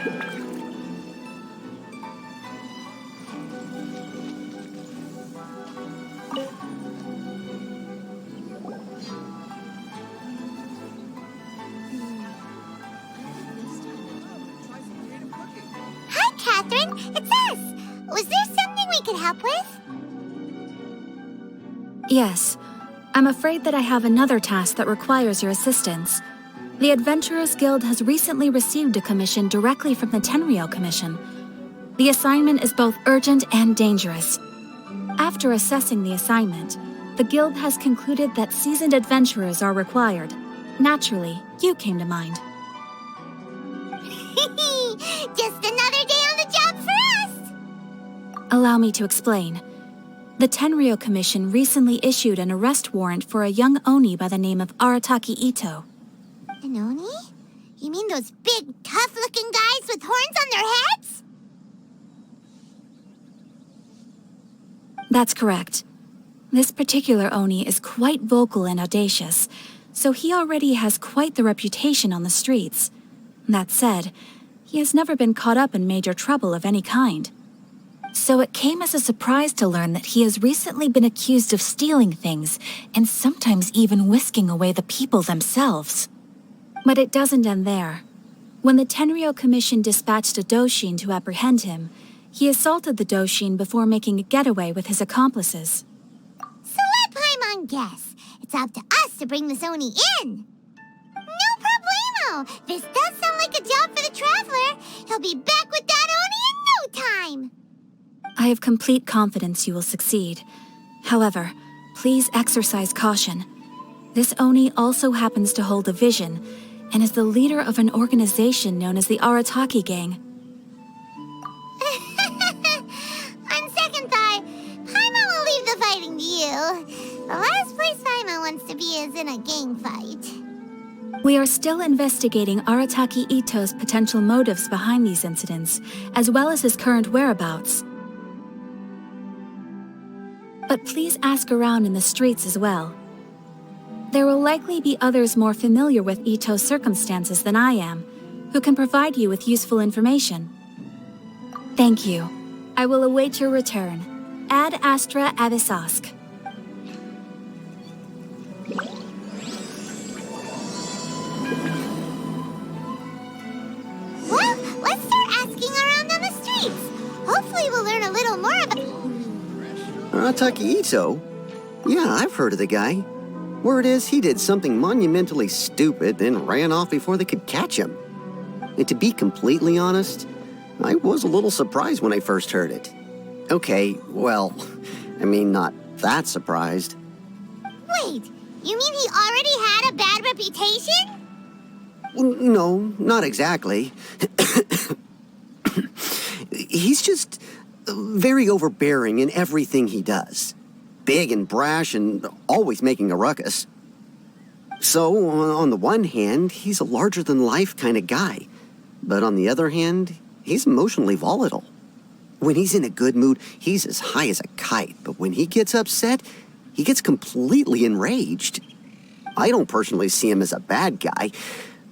Hi, Catherine. It's us. Was there something we could help with? Yes. I'm afraid that I have another task that requires your assistance. The Adventurers Guild has recently received a commission directly from the Tenryou Commission. The assignment is both urgent and dangerous. After assessing the assignment, the Guild has concluded that seasoned adventurers are required. Naturally, you came to mind. Just another day on the job for us! Allow me to explain. The Tenryou Commission recently issued an arrest warrant for a young Oni by the name of Itto. An Oni? You mean those big, tough-looking guys with horns on their heads? That's correct. This particular Oni is quite vocal and audacious, so he already has quite the reputation on the streets. That said, he has never been caught up in major trouble of any kind. So it came as a surprise to learn that he has recently been accused of stealing things and sometimes even whisking away the people themselves. But it doesn't end there. When the Tenryou Commission dispatched a Doshin to apprehend him, he assaulted the Doshin before making a getaway with his accomplices. So let Paimon guess. It's up to us to bring this Oni in. No problemo! This does sound like a job for the Traveler. He'll be back with that Oni in no time! I have complete confidence you will succeed. However, please exercise caution. This Oni also happens to hold a vision, and is the leader of an organization known as the Arataki Gang. On second thought, Paimon will leave the fighting to you. The last place Paimon wants to be is in a gang fight. We are still investigating Arataki Itto's potential motives behind these incidents, as well as his current whereabouts. But please ask around in the streets as well. There will likely be others more familiar with Itto's circumstances than I am, who can provide you with useful information. Thank you. I will await your return. Ad Astra Avisask. Well, let's start asking around on the streets. Hopefully we'll learn a little more about... Arataki Itto? Yeah, I've heard of the guy. Word is he did something monumentally stupid, then ran off before they could catch him. And to be completely honest, I was a little surprised when I first heard it. Okay, well, I mean, not that surprised. Wait, you mean he already had a bad reputation? No, not exactly. He's just very overbearing in everything he does. Big and brash and always making a ruckus. So, on the one hand, he's a larger-than-life kind of guy. But on the other hand, he's emotionally volatile. When he's in a good mood, he's as high as a kite. But when he gets upset, he gets completely enraged. I don't personally see him as a bad guy,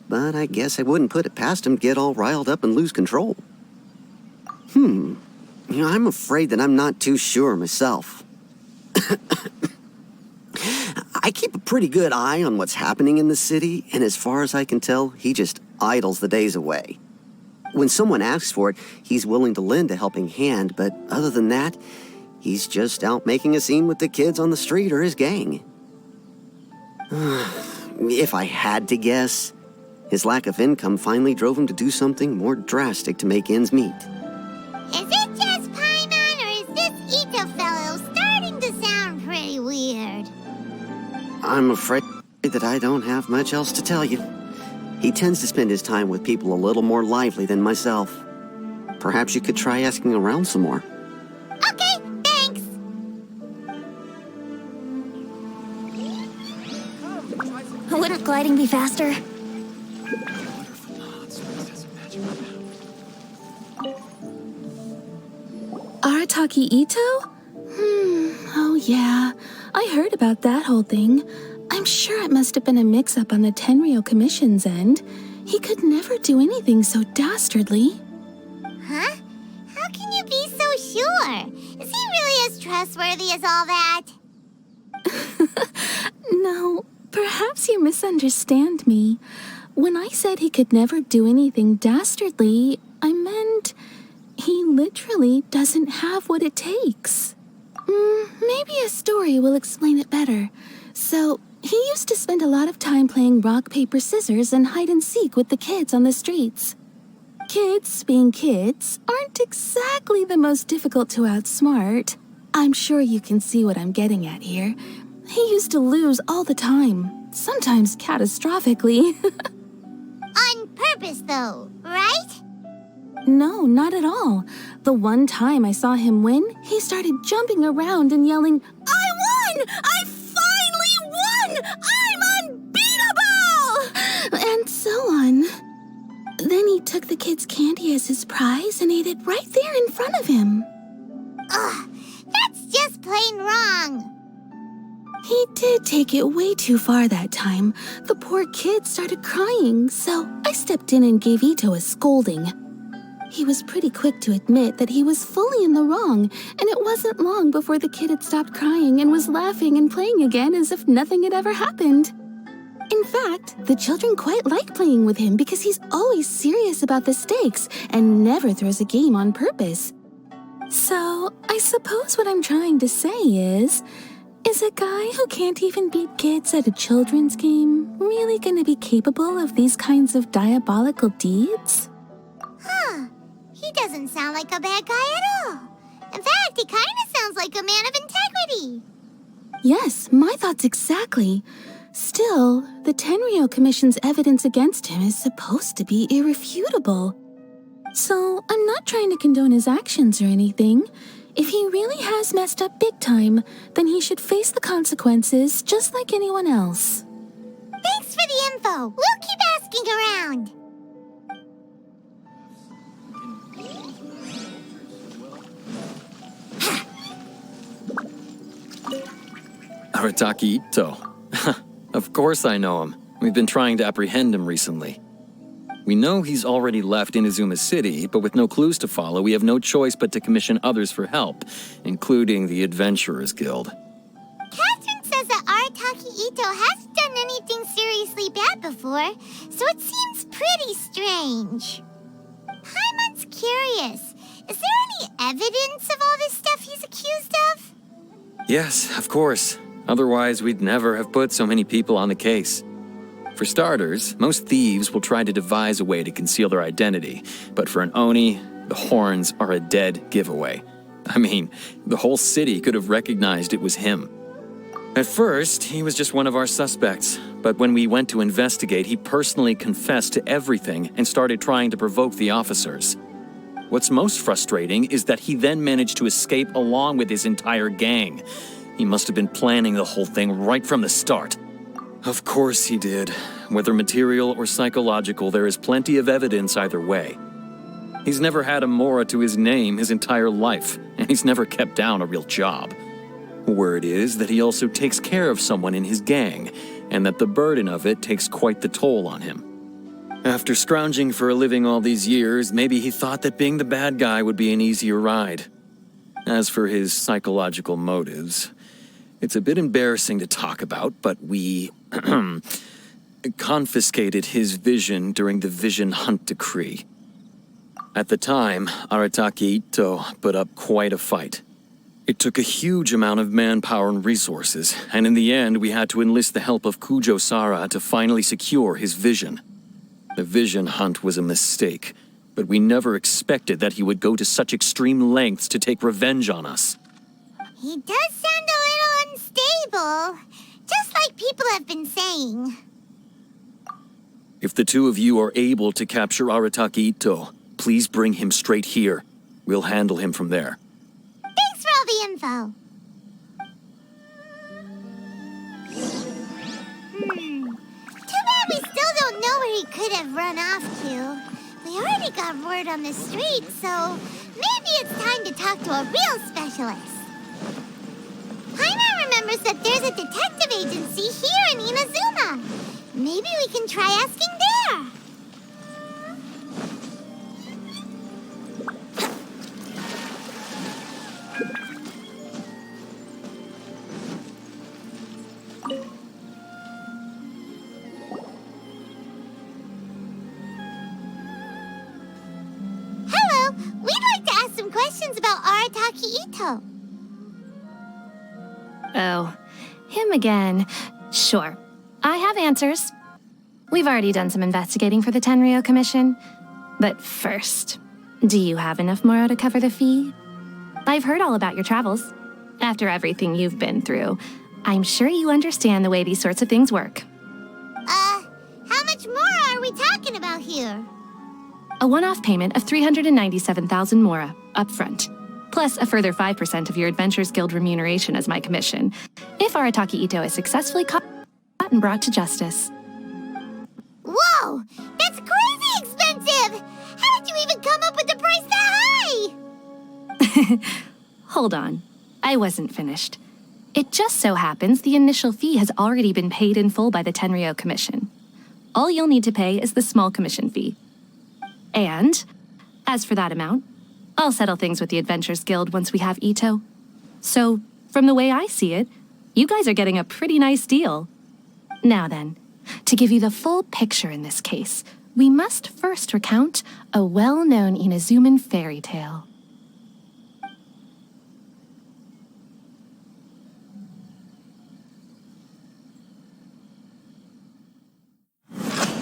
but I guess I wouldn't put it past him to get all riled up and lose control. I'm afraid that I'm not too sure myself. I keep a pretty good eye on what's happening in the city, and as far as I can tell, he just idles the days away. When someone asks for it, he's willing to lend a helping hand, but other than that, he's just out making a scene with the kids on the street or his gang. If I had to guess, his lack of income finally drove him to do something more drastic to make ends meet. Is it just Paimon, or is this Itto fellow starting to sound pretty weird? I'm afraid that I don't have much else to tell you. He tends to spend his time with people a little more lively than myself. Perhaps you could try asking around some more. Okay, thanks. Wouldn't gliding be faster? Arataki Itto? Oh yeah. I heard about that whole thing. I'm sure it must have been a mix-up on the Tenryou Commission's end. He could never do anything so dastardly. Huh? How can you be so sure? Is he really as trustworthy as all that? No, perhaps you misunderstand me. When I said he could never do anything dastardly, I meant he literally doesn't have what it takes. Maybe a story will explain it better. So, he used to spend a lot of time playing rock, paper, scissors and hide and seek with the kids on the streets. Kids, being kids, aren't exactly the most difficult to outsmart. I'm sure you can see what I'm getting at here. He used to lose all the time, sometimes catastrophically. On purpose, though, right? No, not at all. The one time I saw him win, he started jumping around and yelling, "I won! I finally won! I'm unbeatable!" And so on. Then he took the kid's candy as his prize and ate it right there in front of him. Ugh, that's just plain wrong. He did take it way too far that time. The poor kid started crying, so I stepped in and gave Itto a scolding. He was pretty quick to admit that he was fully in the wrong, and it wasn't long before the kid had stopped crying and was laughing and playing again as if nothing had ever happened. In fact, the children quite like playing with him because he's always serious about the stakes and never throws a game on purpose. So, I suppose what I'm trying to say is a guy who can't even beat kids at a children's game really gonna be capable of these kinds of diabolical deeds? Huh. He doesn't sound like a bad guy at all. In fact, he kind of sounds like a man of integrity. Yes, my thoughts exactly. Still, the Tenryou Commission's evidence against him is supposed to be irrefutable. So, I'm not trying to condone his actions or anything. If he really has messed up big time, then he should face the consequences just like anyone else. Thanks for the info. We'll keep asking around. Arataki Itto. Of course I know him. We've been trying to apprehend him recently. We know he's already left Inazuma City, but with no clues to follow, we have no choice but to commission others for help, including the Adventurers Guild. Catherine says that Arataki Itto hasn't done anything seriously bad before, so it seems pretty strange. Paimon's curious. Is there any evidence of all this stuff he's accused of? Yes, of course. Otherwise, we'd never have put so many people on the case. For starters, most thieves will try to devise a way to conceal their identity, but for an Oni, the horns are a dead giveaway. I mean, the whole city could have recognized it was him. At first, he was just one of our suspects, but when we went to investigate, he personally confessed to everything and started trying to provoke the officers. What's most frustrating is that he then managed to escape along with his entire gang. He must have been planning the whole thing right from the start. Of course he did. Whether material or psychological, there is plenty of evidence either way. He's never had a Mora to his name his entire life, and he's never kept down a real job. Word is that he also takes care of someone in his gang, and that the burden of it takes quite the toll on him. After scrounging for a living all these years, maybe he thought that being the bad guy would be an easier ride. As for his psychological motives, it's a bit embarrassing to talk about, but we confiscated his vision during the Vision Hunt Decree. At the time, Arataki Itto put up quite a fight. It took a huge amount of manpower and resources, and in the end we had to enlist the help of Kujo-Sara to finally secure his vision. The Vision Hunt was a mistake, but we never expected that he would go to such extreme lengths to take revenge on us. He does sound a little unstable, just like people have been saying. If the two of you are able to capture Arataki Itto, please bring him straight here. We'll handle him from there. Thanks for all the info. Too bad we still don't know where he could have run off to. We already got word on the street, so maybe it's time to talk to a real specialist. Paimon remembers that there's a detective agency here in Inazuma. Maybe we can try asking there. questions about Arataki Itto. Oh, him again. Sure, I have answers. We've already done some investigating for the Tenryou Commission. But first, do you have enough Moro to cover the fee? I've heard all about your travels. After everything you've been through, I'm sure you understand the way these sorts of things work. How much more are we talking about here? A one-off payment of 397,000 Mora, upfront, plus a further 5% of your Adventures Guild remuneration as my commission, if Arataki Itto is successfully caught and brought to justice. Whoa! That's crazy expensive! How did you even come up with the price that high? Hold on. I wasn't finished. It just so happens the initial fee has already been paid in full by the Tenryou Commission. All you'll need to pay is the small commission fee. And, as for that amount, I'll settle things with the Adventures Guild once we have Itto. So, from the way I see it, you guys are getting a pretty nice deal. Now then, to give you the full picture in this case, we must first recount a well-known Inazuman fairy tale.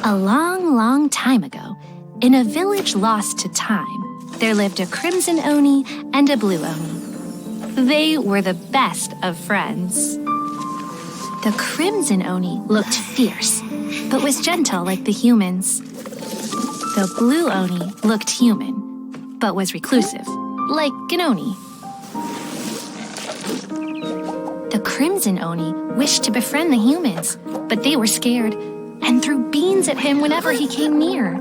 A long, long time ago, in a village lost to time, there lived a crimson Oni and a blue Oni. They were the best of friends. The crimson Oni looked fierce, but was gentle like the humans. The blue Oni looked human, but was reclusive, like an Oni. The crimson Oni wished to befriend the humans, but they were scared and threw beans at him whenever he came near.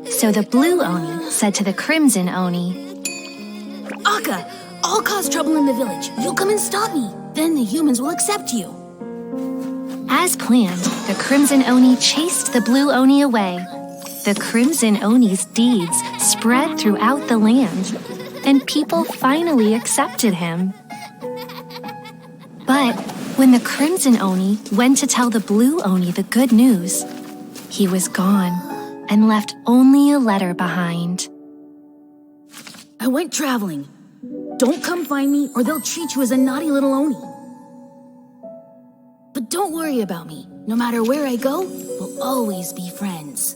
So the blue Oni said to the crimson Oni, Akka, I'll cause trouble in the village. You'll come and stop me. Then the humans will accept you. As planned, the crimson Oni chased the blue Oni away. The crimson Oni's deeds spread throughout the land, and people finally accepted him. But when the crimson Oni went to tell the blue Oni the good news, he was gone and left only a letter behind. I went traveling. Don't come find me or they'll treat you as a naughty little Oni. But don't worry about me. No matter where I go, we'll always be friends.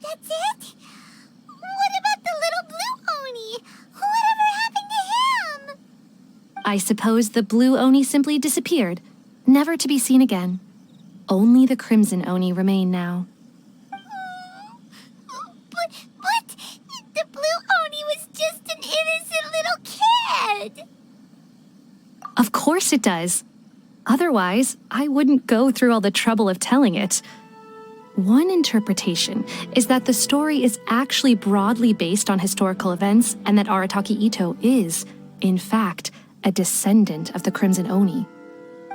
That's it? What about the little blue Oni? Whatever happened to him? I suppose the blue Oni simply disappeared, never to be seen again. Only the crimson Oni remain now. But the blue Oni was just an innocent little kid. Of course it does. Otherwise, I wouldn't go through all the trouble of telling it. One interpretation is that the story is actually broadly based on historical events and that Arataki Itto is, in fact, a descendant of the Crimson Oni.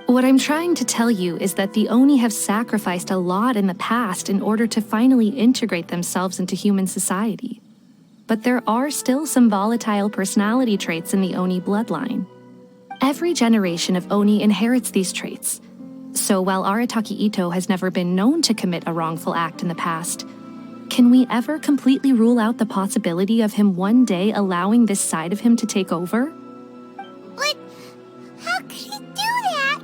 What I'm trying to tell you is that the Oni have sacrificed a lot in the past in order to finally integrate themselves into human society. But there are still some volatile personality traits in the Oni bloodline. Every generation of Oni inherits these traits. So while Arataki Itto has never been known to commit a wrongful act in the past, can we ever completely rule out the possibility of him one day allowing this side of him to take over? But how could he do that?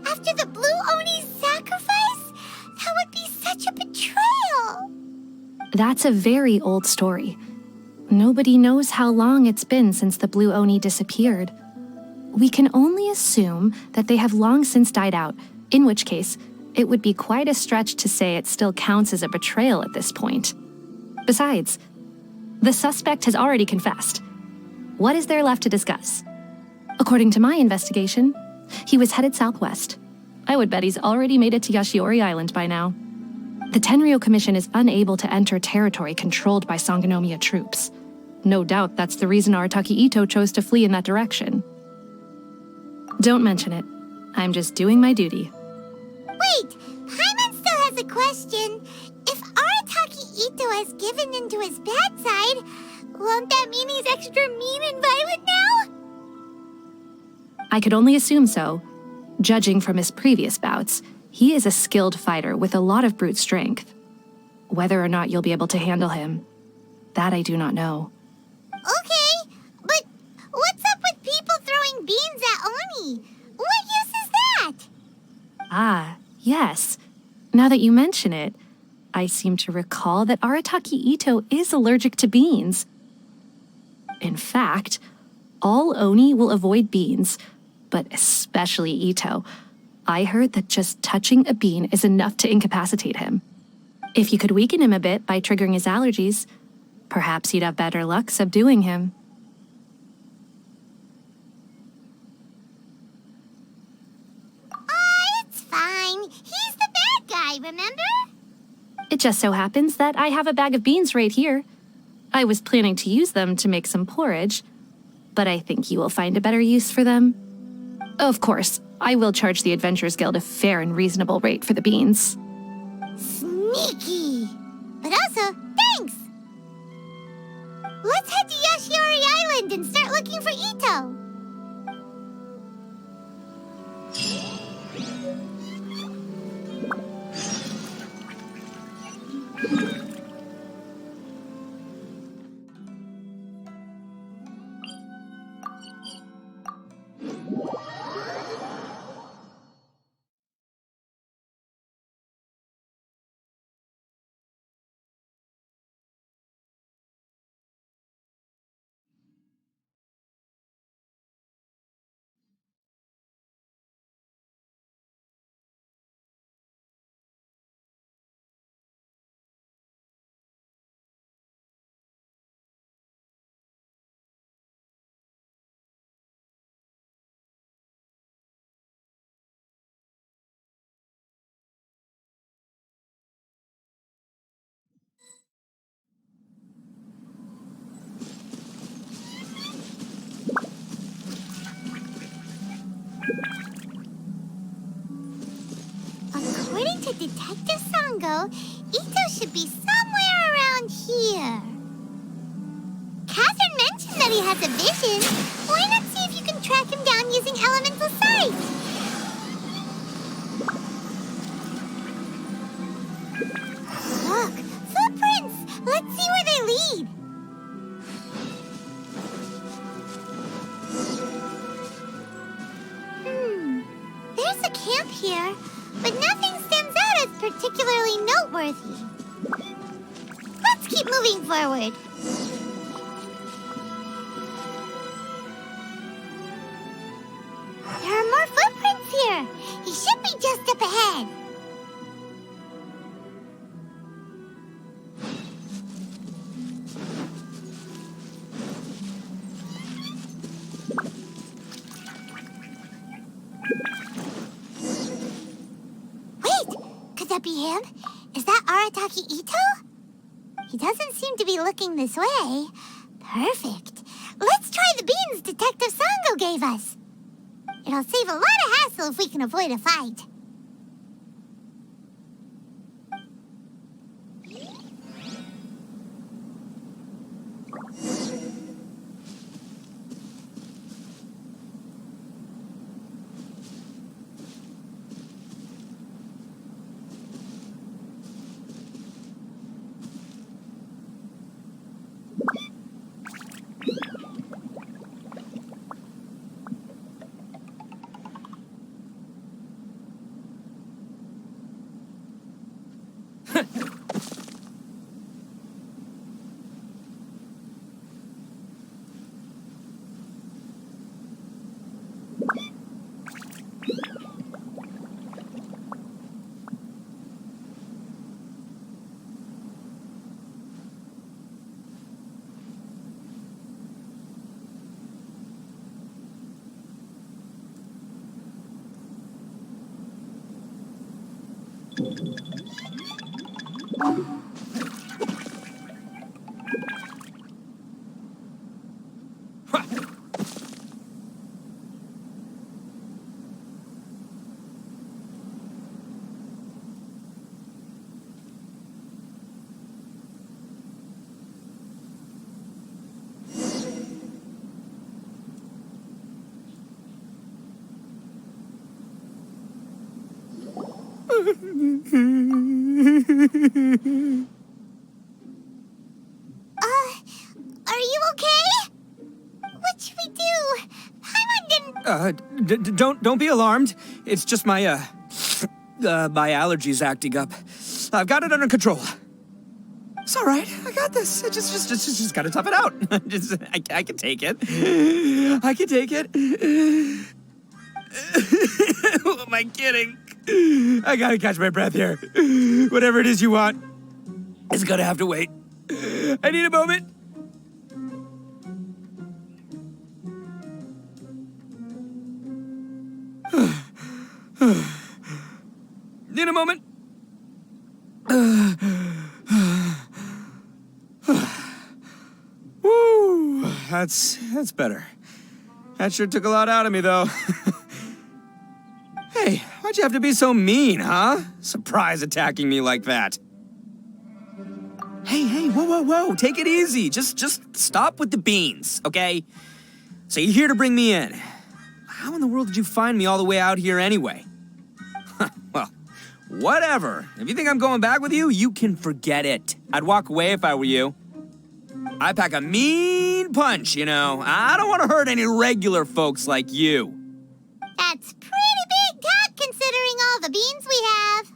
After the blue Oni's sacrifice? That would be such a betrayal. That's a very old story. Nobody knows how long it's been since the blue Oni disappeared. We can only assume that they have long since died out, in which case, it would be quite a stretch to say it still counts as a betrayal at this point. Besides, the suspect has already confessed. What is there left to discuss? According to my investigation, he was headed southwest. I would bet he's already made it to Yashiori Island by now. The Tenryou Commission is unable to enter territory controlled by Sangonomiya troops. No doubt that's the reason Arataki Itto chose to flee in that direction. Don't mention it. I'm just doing my duty. Wait, Paimon still has a question. If Arataki Itto has given in to his bad side, won't that mean he's extra mean and violent now? I could only assume so. Judging from his previous bouts, he is a skilled fighter with a lot of brute strength. Whether or not you'll be able to handle him, that I do not know. Okay, but what's up with people throwing beans at Oni? What use is that? Ah, yes. Now that you mention it, I seem to recall that Arataki Itto is allergic to beans. In fact, all Oni will avoid beans, but especially Itto. I heard that just touching a bean is enough to incapacitate him. If you could weaken him a bit by triggering his allergies, perhaps you'd have better luck subduing him. It's fine. He's the bad guy, remember? It just so happens that I have a bag of beans right here. I was planning to use them to make some porridge, but I think you will find a better use for them. Of course, I will charge the Adventurers Guild a fair and reasonable rate for the beans. Sneaky. But also, thanks. Let's head to Yashiori Island and start looking for Itto. According to Detective Sango, Itto should be somewhere around here. Catherine mentioned that he has a vision. Why not see if you can track him down using elemental sight? Look, footprints! Let's see where they lead. There's a camp here, but nothing stands out as particularly noteworthy. Let's keep moving forward. There are more footprints here. He should be just up ahead. Could that be him? Is that Arataki Itto? He doesn't seem to be looking this way. Perfect. Let's try the beans Detective Sango gave us. It'll save a lot of hassle if we can avoid a fight. Are you okay? What should we do? Paimon didn't... Don't be alarmed. It's just my my allergies acting up. I've got it under control. It's all right. I got this. I just gotta tough it out. I can take it. I can take it. Who am I kidding? I gotta catch my breath here. Whatever it is you want, it's gonna have to wait. I need a moment. Need a moment. Woo, that's better. That sure took a lot out of me, though. Hey, why'd you have to be so mean, huh? Surprise attacking me like that. Hey, whoa, take it easy. Just stop with the beans, okay? So you're here to bring me in. How in the world did you find me all the way out here anyway? Well, whatever. If you think I'm going back with you, you can forget it. I'd walk away if I were you. I pack a mean punch, you know. I don't want to hurt any regular folks like you. That's pretty big talk considering all the beans we have.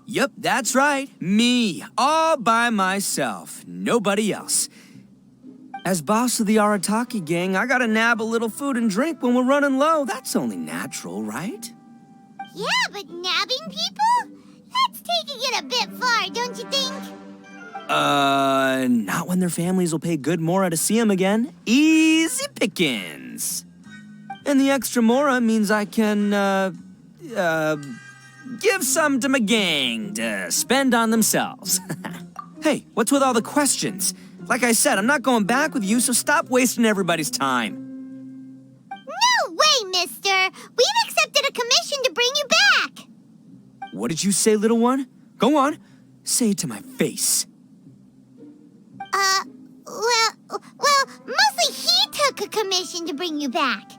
Yep, that's right. Me, all by myself. Nobody else. As boss of the Arataki gang, I gotta nab a little food and drink when we're running low. That's only natural, right? Yeah, but nabbing people? That's taking it a bit far, don't you think? Not when their families will pay good mora to see them again. Easy pickings. And the extra mora means I can, give some to my gang to spend on themselves. Hey, what's with all the questions? Like I said, I'm not going back with you, so stop wasting everybody's time. No way, mister! We've accepted a commission to bring you back! What did you say, little one? Go on. Say it to my face. Well, mostly he took a commission to bring you back.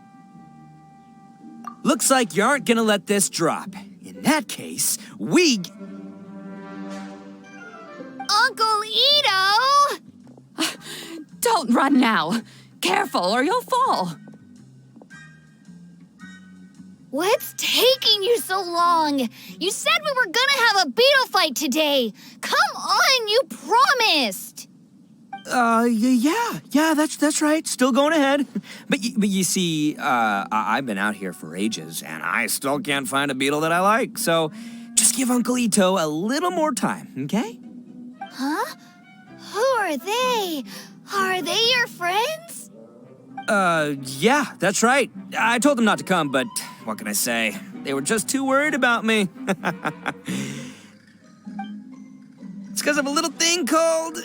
Looks like you aren't gonna let this drop. In that case, Uncle Itto! Don't run now. Careful or you'll fall. What's taking you so long? You said we were gonna have a beetle fight today. Come on, you promised. Yeah, that's right. Still going ahead. But you see, I've been out here for ages, and I still can't find a beetle that I like. So just give Uncle Itto a little more time, okay? Huh? Who are they? Are they your friends? Yeah, that's right. I told them not to come, but what can I say? They were just too worried about me. It's because of a little thing called,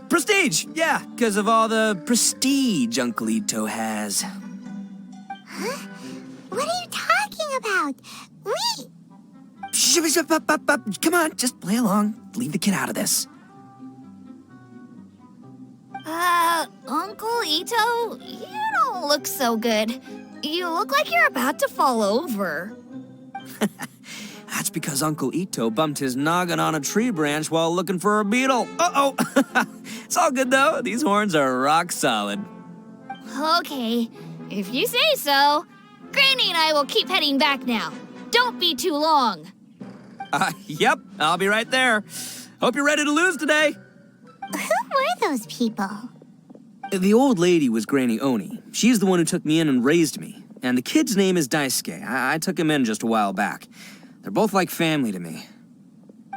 prestige. Yeah, because of all the prestige Uncle Itto has. Huh? What are you talking about? Come on, just play along. Leave the kid out of this. Uncle Itto, you don't look so good. You look like you're about to fall over. That's because Uncle Itto bumped his noggin on a tree branch while looking for a beetle. Uh-oh. It's all good, though. These horns are rock solid. Okay, if you say so. Granny and I will keep heading back now. Don't be too long. Yep, I'll be right there. Hope you're ready to lose today. Who were those people? The old lady was Granny Oni. She's the one who took me in and raised me. And the kid's name is Daisuke. I took him in just a while back. They're both like family to me.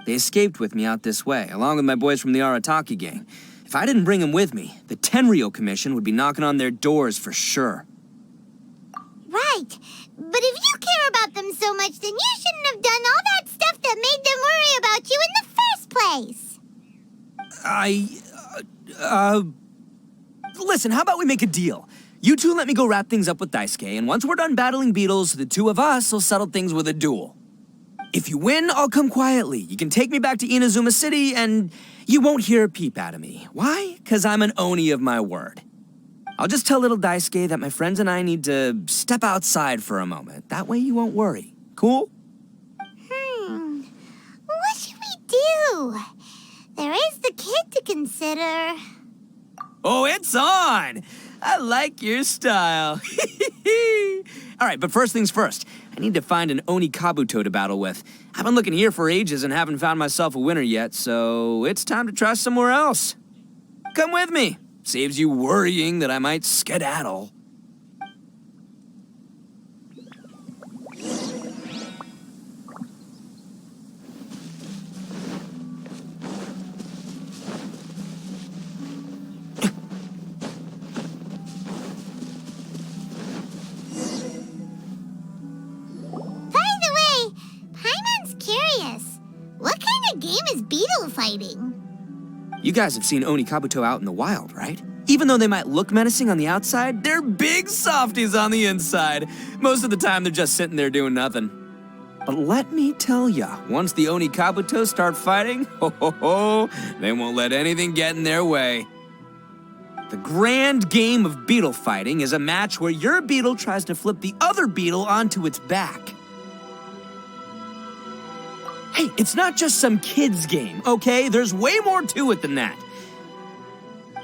They escaped with me out this way, along with my boys from the Arataki gang. If I didn't bring them with me, the Tenryou Commission would be knocking on their doors for sure. Right. But if you care about them so much, then you shouldn't have done all that stuff that made them worry about you in the first place. Listen, how about we make a deal? You two let me go wrap things up with Daisuke, and once we're done battling beetles, the two of us will settle things with a duel. If you win, I'll come quietly. You can take me back to Inazuma City, and you won't hear a peep out of me. Why? 'Cause I'm an Oni of my word. I'll just tell little Daisuke that my friends and I need to step outside for a moment. That way you won't worry. Cool? too. There is the kid to consider. Oh, it's on! I like your style. All right, but first things first. I need to find an Oni Kabuto to battle with. I've been looking here for ages and haven't found myself a winner yet, so it's time to try somewhere else. Come with me. Saves you worrying that I might skedaddle. You guys have seen Oni Kabuto out in the wild, right? Even though they might look menacing on the outside, they're big softies on the inside. Most of the time, they're just sitting there doing nothing. But let me tell ya, once the Oni Kabuto start fighting, they won't let anything get in their way. The grand game of beetle fighting is a match where your beetle tries to flip the other beetle onto its back. Hey, it's not just some kid's game, okay? There's way more to it than that.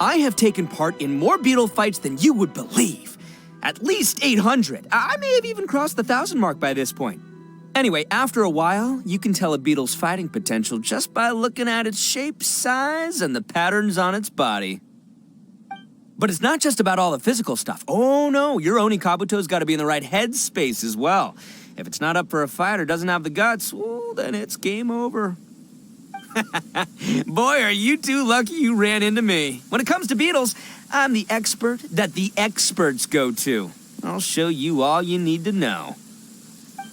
I have taken part in more beetle fights than you would believe. At least 800. I may have even crossed the 1,000 mark by this point. Anyway, after a while, you can tell a beetle's fighting potential just by looking at its shape, size, and the patterns on its body. But it's not just about all the physical stuff. Oh no, your Oni Kabuto's got to be in the right headspace as well. If it's not up for a fight or doesn't have the guts, well, then it's game over. Boy, are you two lucky you ran into me. When it comes to beetles, I'm the expert that the experts go to. I'll show you all you need to know.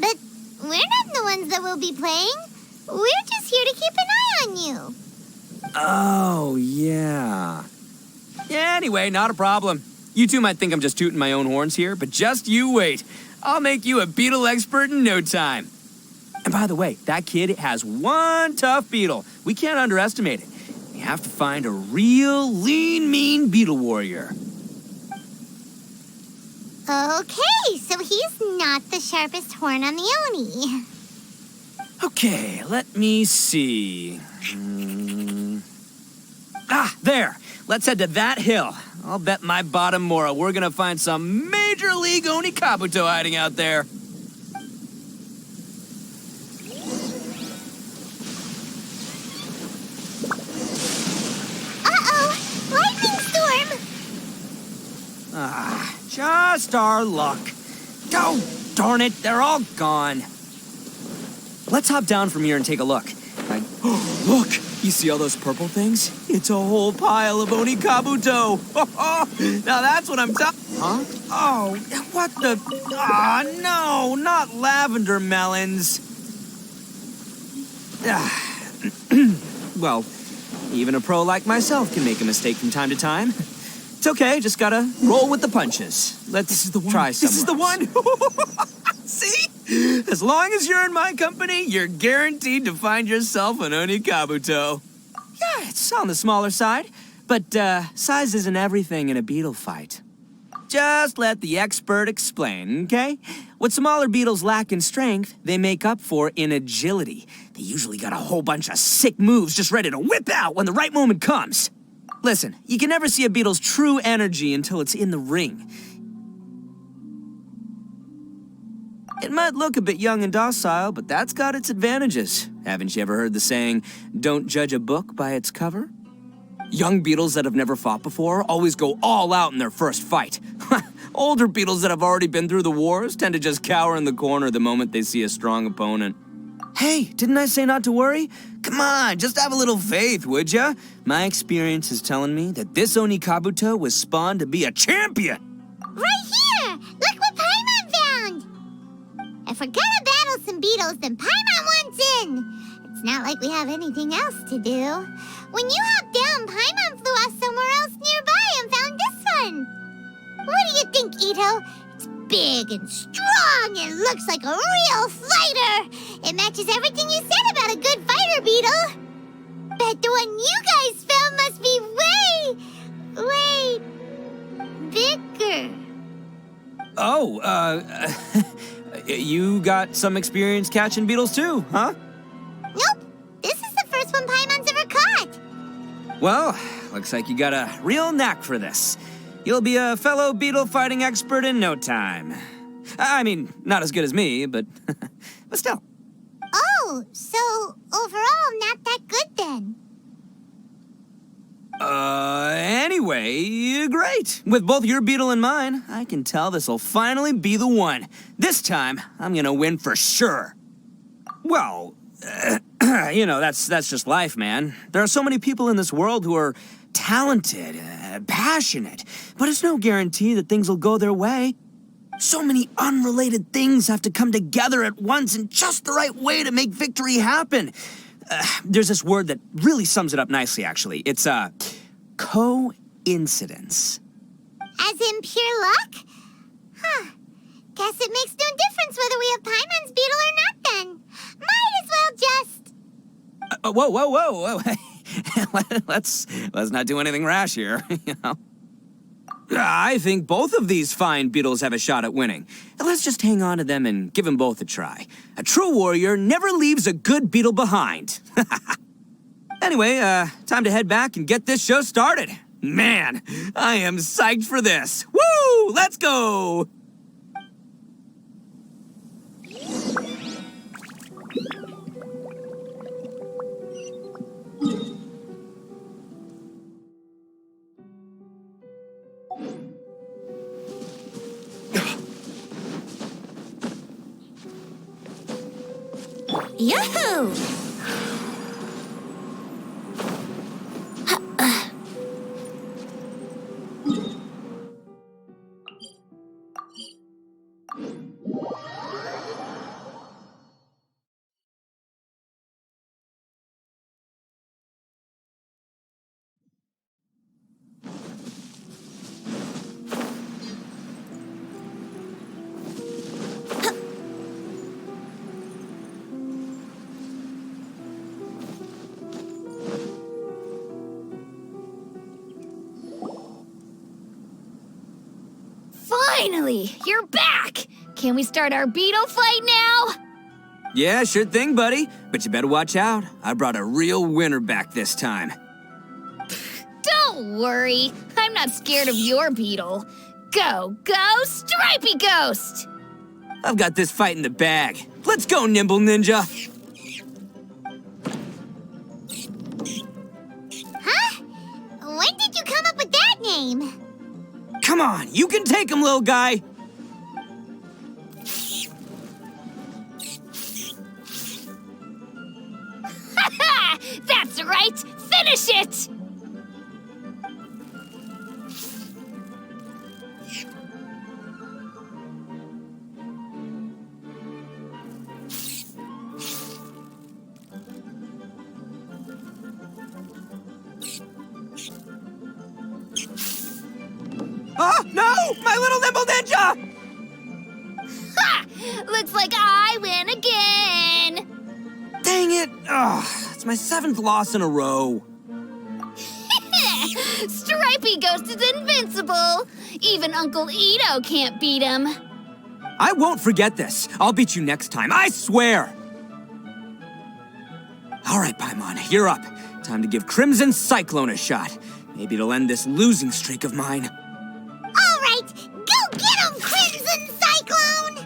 But we're not the ones that will be playing. We're just here to keep an eye on you. Oh, yeah. Yeah, anyway, not a problem. You two might think I'm just tooting my own horns here, but just you wait. I'll make you a beetle expert in no time. And by the way, that kid has one tough beetle. We can't underestimate it. We have to find a real lean, mean beetle warrior. Okay, so he's not the sharpest horn on the Oni. Okay, let me see. There. Let's head to that hill. I'll bet my bottom Mora we're gonna find some Major League Oni Kabuto hiding out there. Uh-oh! Lightning storm! Just our luck. Oh, darn it, they're all gone. Let's hop down from here and take a look. Look! You see all those purple things? It's a whole pile of Oni Kabuto. Now that's what I'm talking. Huh? Oh, what the? No, not lavender melons. Well, even a pro like myself can make a mistake from time to time. It's okay, just gotta roll with the punches. Let's try some. This is the one. See? As long as you're in my company, you're guaranteed to find yourself an Oni Kabuto. Yeah, it's on the smaller side, but size isn't everything in a beetle fight. Just let the expert explain, okay? What smaller beetles lack in strength, they make up for in agility. They usually got a whole bunch of sick moves just ready to whip out when the right moment comes. Listen, you can never see a beetle's true energy until it's in the ring. It might look a bit young and docile, but that's got its advantages. Haven't you ever heard the saying, don't judge a book by its cover? Young beetles that have never fought before always go all out in their first fight. Older beetles that have already been through the wars tend to just cower in the corner the moment they see a strong opponent. Hey, didn't I say not to worry? Come on, just have a little faith, would ya? My experience is telling me that this Oni Kabuto was spawned to be a champion. Right here! Look what Paimon found! If we're gonna battle some beetles, then Paimon wants in! It's not like we have anything else to do. When you hopped down, Paimon flew off somewhere else nearby and found this one. What do you think, Itto? It's big and strong and looks like a real fighter. It matches everything you said about a good fighter beetle. Bet the one you guys found must be way bigger. Oh, you got some experience catching beetles too, huh? Nope. This is the first one Well, looks like you got a real knack for this. You'll be a fellow beetle fighting expert in no time. I mean, not as good as me, but but still. Oh, so overall, not that good then. Anyway, great. With both your beetle and mine, I can tell this'll finally be the one. This time, I'm gonna win for sure. Well, that's just life, man. There are so many people in this world who are talented, passionate, but it's no guarantee that things will go their way. So many unrelated things have to come together at once in just the right way to make victory happen. There's this word that really sums it up nicely, actually. It's, coincidence. As in pure luck? Huh. Guess it makes no difference whether we have Paimon's beetle or not then. Might as well just... Whoa. Let's not do anything rash here, you know? I think both of these fine beetles have a shot at winning. Let's just hang on to them and give them both a try. A true warrior never leaves a good beetle behind. Anyway, time to head back and get this show started. Man, I am psyched for this. Woo! Let's go! Yoo-hoo! Finally, you're back! Can we start our beetle fight now? Yeah, sure thing, buddy. But you better watch out. I brought a real winner back this time. Don't worry, I'm not scared of your beetle. Go, Stripey Ghost! I've got this fight in the bag. Let's go, Nimble Ninja! Huh? When did you come up with that name? Come on, you can take him, little guy! Ha! That's right! Finish it! Oh, no! My little Nimble Ninja! Ha! Looks like I win again! Dang it! Ugh, it's my 7th loss in a row. Stripey Ghost is invincible! Even Uncle Itto can't beat him. I won't forget this. I'll beat you next time, I swear! All right, Paimon, you're up. Time to give Crimson Cyclone a shot. Maybe it'll end this losing streak of mine. All right, go get him, Crimson Cyclone!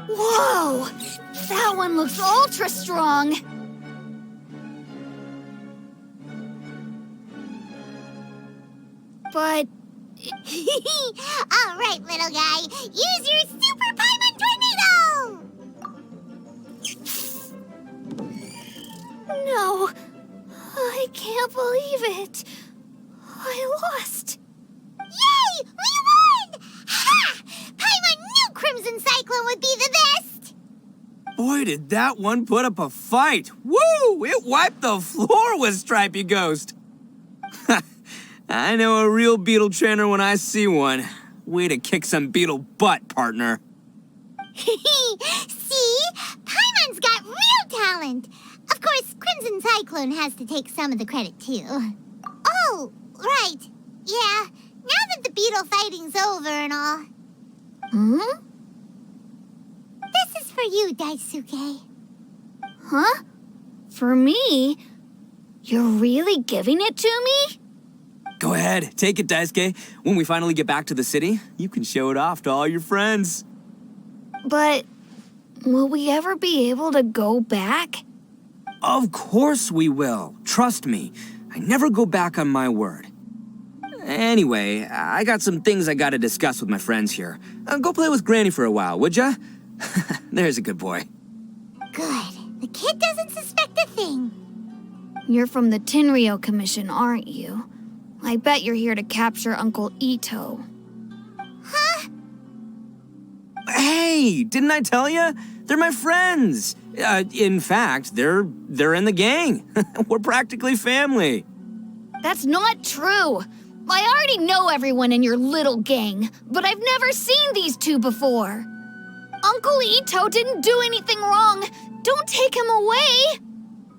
Whoa! That one looks ultra strong. But... All right, little guy, use your Super Paimon Tornado! No, I can't believe it. I lost. Yay! We won! Ha! Paimon knew Crimson Cyclone would be the best! Boy, did that one put up a fight. Woo! It wiped the floor with Stripey Ghost. I know a real beetle trainer when I see one. Way to kick some beetle butt, partner. See? Paimon's got real talent. Of course, Crimson Cyclone has to take some of the credit, too. Oh, right. Yeah, now that the beetle fighting's over and all. Hmm? This is for you, Daisuke. Huh? For me? You're really giving it to me? Go ahead, take it, Daisuke. When we finally get back to the city, you can show it off to all your friends. But will we ever be able to go back? Of course we will. Trust me. I never go back on my word. Anyway, I got some things I gotta discuss with my friends here. Go play with Granny for a while, would ya? There's a good boy. Good. The kid doesn't suspect a thing. You're from the Tenryou Commission, aren't you? I bet you're here to capture Uncle Itto. Huh? Hey, didn't I tell ya? They're my friends. In fact, they're in the gang. We're practically family. That's not true. I already know everyone in your little gang, but I've never seen these two before. Uncle Itto didn't do anything wrong. Don't take him away.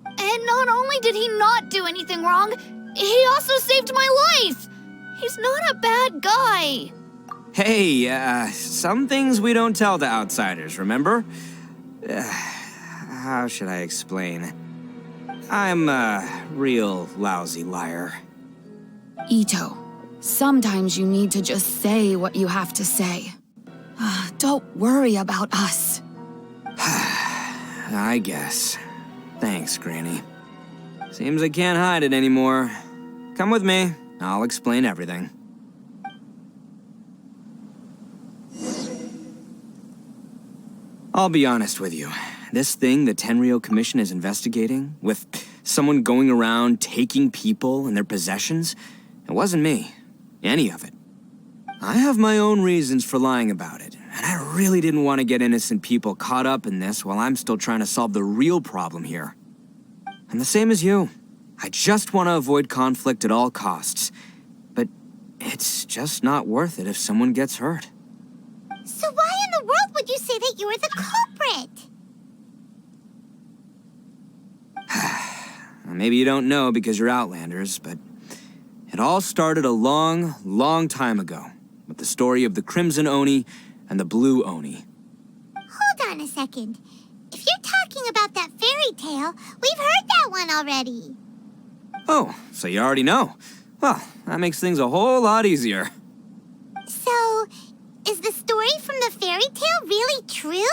And not only did he not do anything wrong, he also saved my life. He's not a bad guy. Hey, some things we don't tell to outsiders, remember? How should I explain? I'm a real lousy liar. Itto, sometimes you need to just say what you have to say. Don't worry about us. I guess. Thanks, Granny. Seems I can't hide it anymore. Come with me. I'll explain everything. I'll be honest with you. This thing the Tenryou Commission is investigating, with someone going around taking people and their possessions, it wasn't me. Any of it. I have my own reasons for lying about it, and I really didn't want to get innocent people caught up in this while I'm still trying to solve the real problem here. I'm the same as you. I just want to avoid conflict at all costs. But it's just not worth it if someone gets hurt. So why in the world would you say that you were the culprit? Maybe you don't know because you're Outlanders, but it all started a long, long time ago with the story of the Crimson Oni and the Blue Oni. Hold on a second. If you're talking about that fairy tale, we've heard that one already. Oh, so you already know. Well, that makes things a whole lot easier. So, is the story from the fairy tale really true?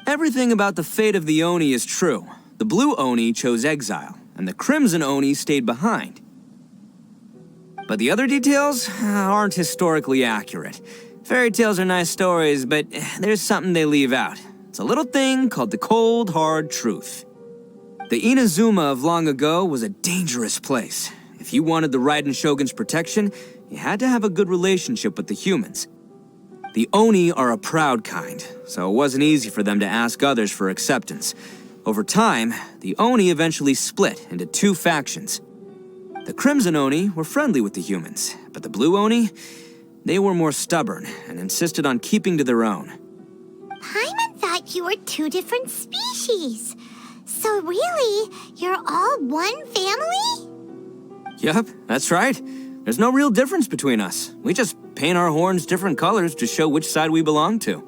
Everything about the fate of the Oni is true. The Blue Oni chose exile, and the Crimson Oni stayed behind. But the other details aren't historically accurate. Fairy tales are nice stories, but there's something they leave out. It's a little thing called the cold, hard truth. The Inazuma of long ago was a dangerous place. If you wanted the Raiden Shogun's protection, you had to have a good relationship with the humans. The Oni are a proud kind, so it wasn't easy for them to ask others for acceptance. Over time, the Oni eventually split into two factions. The Crimson Oni were friendly with the humans, but the Blue Oni, they were more stubborn and insisted on keeping to their own. Paimon thought you were two different species. So really, you're all one family? Yup, that's right. There's no real difference between us. We just paint our horns different colors to show which side we belong to.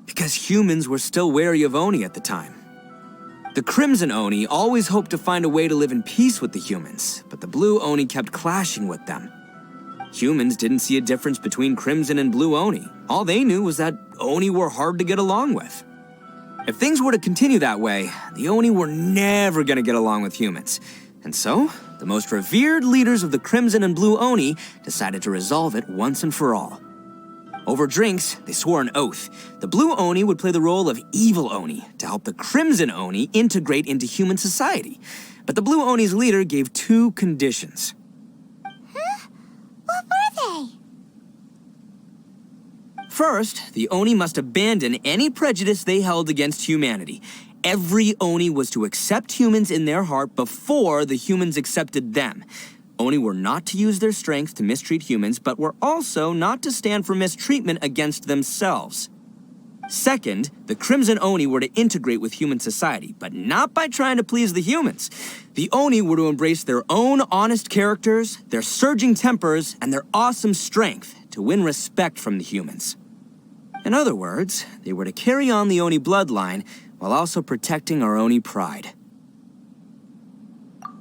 Because humans were still wary of Oni at the time. The Crimson Oni always hoped to find a way to live in peace with the humans, but the Blue Oni kept clashing with them. Humans didn't see a difference between Crimson and Blue Oni. All they knew was that Oni were hard to get along with. If things were to continue that way, the Oni were never going to get along with humans. And so, the most revered leaders of the Crimson and Blue Oni decided to resolve it once and for all. Over drinks, they swore an oath. The Blue Oni would play the role of evil Oni to help the Crimson Oni integrate into human society. But the Blue Oni's leader gave two conditions. Huh? What were they? First, the Oni must abandon any prejudice they held against humanity. Every Oni was to accept humans in their heart before the humans accepted them. Oni were not to use their strength to mistreat humans, but were also not to stand for mistreatment against themselves. Second, the Crimson Oni were to integrate with human society, but not by trying to please the humans. The Oni were to embrace their own honest characters, their surging tempers, and their awesome strength to win respect from the humans. In other words, they were to carry on the Oni bloodline, while also protecting our Oni pride.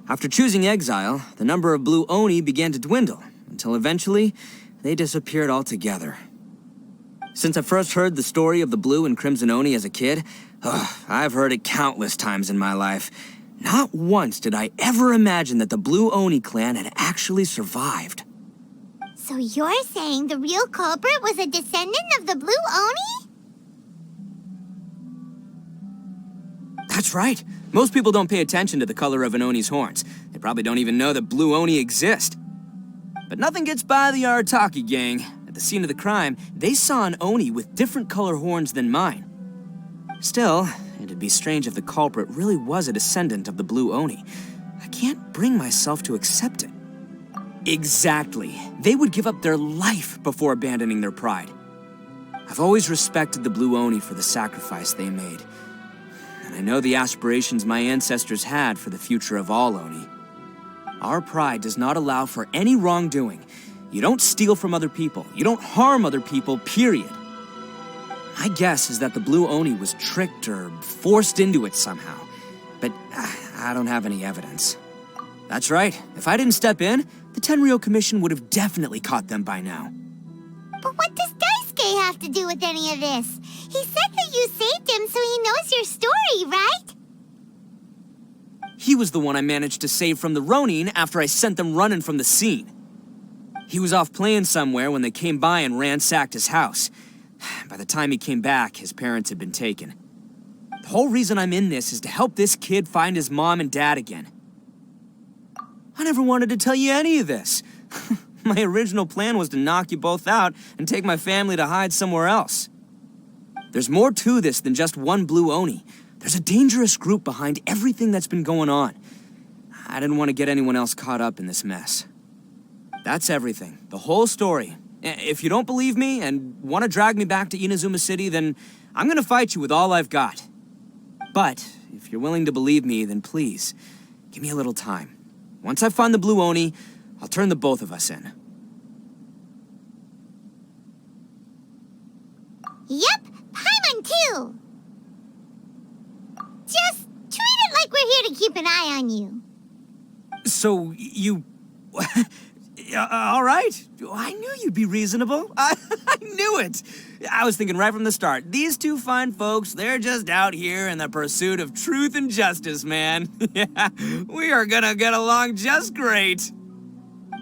After choosing exile, the number of blue Oni began to dwindle, until eventually, they disappeared altogether. Since I first heard the story of the blue and crimson Oni as a kid, I've heard it countless times in my life. Not once did I ever imagine that the blue Oni clan had actually survived. So you're saying the real culprit was a descendant of the blue Oni? That's right. Most people don't pay attention to the color of an Oni's horns. They probably don't even know that blue Oni exist. But nothing gets by the Arataki gang. At the scene of the crime, they saw an Oni with different color horns than mine. Still, it'd be strange if the culprit really was a descendant of the blue Oni. I can't bring myself to accept it. Exactly. They would give up their life before abandoning their pride. I've always respected the blue Oni for the sacrifice they made. And I know the aspirations my ancestors had for the future of all Oni. Our pride does not allow for any wrongdoing. You don't steal from other people. You don't harm other people, period. My guess is that the blue Oni was tricked or forced into it somehow. But I don't have any evidence. That's right. If I didn't step in, the Tenryou Commission would have definitely caught them by now. But what does Daisuke have to do with any of this? He said that you saved him so he knows your story, right? He was the one I managed to save from the Ronin after I sent them running from the scene. He was off playing somewhere when they came by and ransacked his house. By the time he came back, his parents had been taken. The whole reason I'm in this is to help this kid find his mom and dad again. I never wanted to tell you any of this. My original plan was to knock you both out and take my family to hide somewhere else. There's more to this than just one blue Oni. There's a dangerous group behind everything that's been going on. I didn't want to get anyone else caught up in this mess. That's everything. The whole story. If you don't believe me and want to drag me back to Inazuma City, then I'm going to fight you with all I've got. But if you're willing to believe me, then please, give me a little time. Once I find the blue Oni, I'll turn the both of us in. Yep, Paimon too. Just treat it like we're here to keep an eye on you. So, you... all right. I knew you'd be reasonable. I knew it. I was thinking right from the start, these two fine folks, they're just out here in the pursuit of truth and justice, man. Yeah, we are gonna get along just great.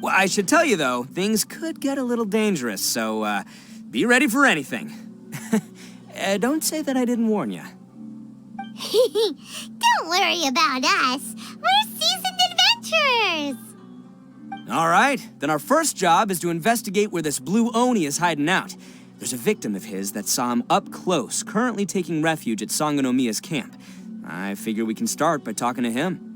Well, I should tell you, though, things could get a little dangerous, so be ready for anything. Don't say that I didn't warn you. Don't worry about us. We're seasoned adventurers. All right, then our first job is to investigate where this blue Oni is hiding out. There's a victim of his that saw him up close, currently taking refuge at Sangonomiya's camp. I figure we can start by talking to him.